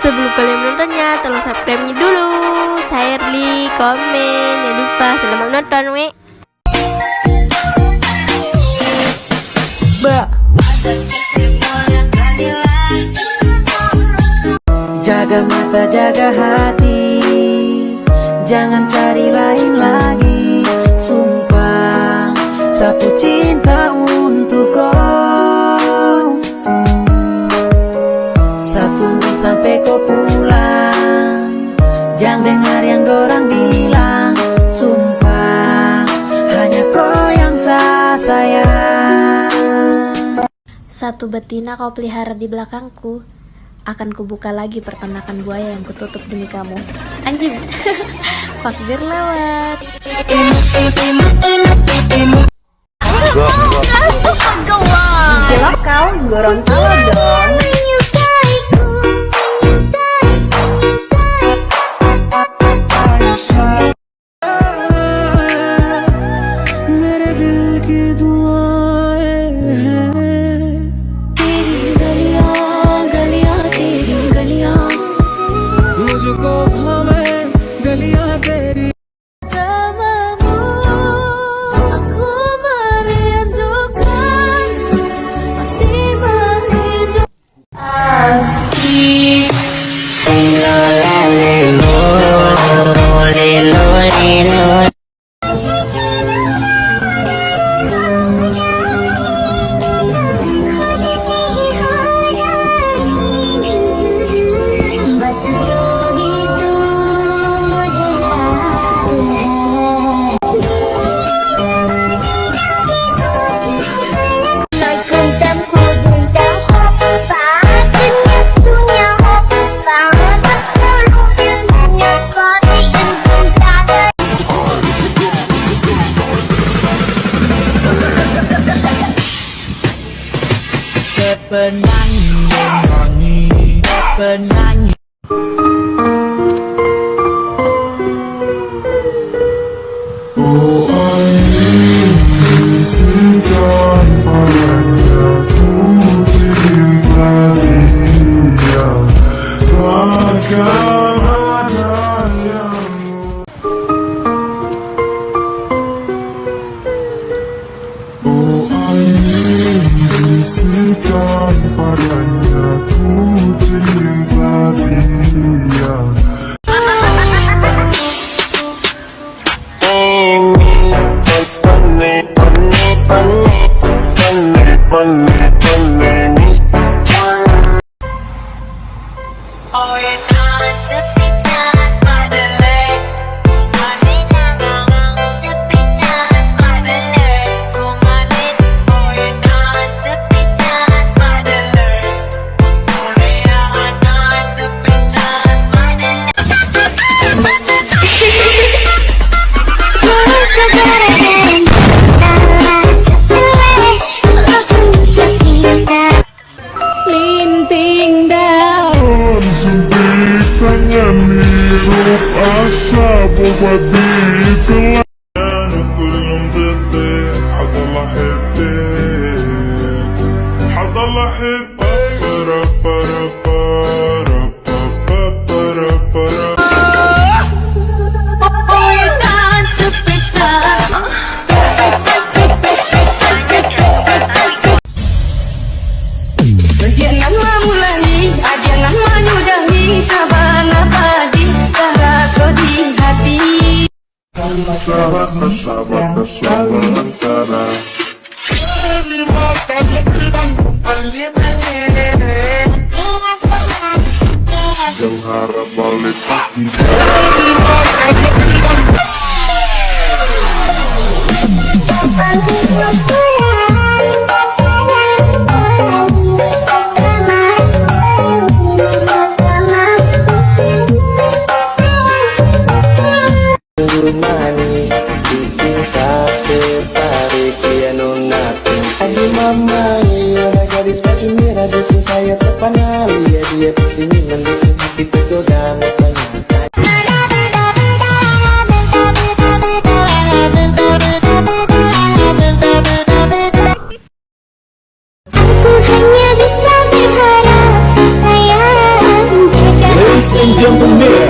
Sebelum kalian menontonnya, tolong subscribe-nya dulu. Share, like, komen, jangan lupa. Selamat menonton, we. Jaga mata, jaga hati, jangan cari lain lagi. Sumpah, sapu cinta untuk kau. Satu sampai kau pulang, jangan dengar yang dorang bilang. Sumpah, hanya kau yang sayang. Satu betina kau pelihara di belakangku, akan kubuka lagi peternakan buaya yang kututup demi kamu. Anjing. Fakir lewat. Jelek kau, Gorontalo dong. Penyanyi Oh angin bisikan padanya, ku cinta dia, takkan ada yang. Oh angin bisikan padanya, ku cinta dia. Asa boba di telah كلهم ضدي حضل حبي حضل حبي sahabat antara jauh harap balik mama, iya gadis baju merah itu saya terpana lihat dia pasti mendukung hati tergoda mukanya. Aku hanya bisa berharap sayang jaga and gentlemen,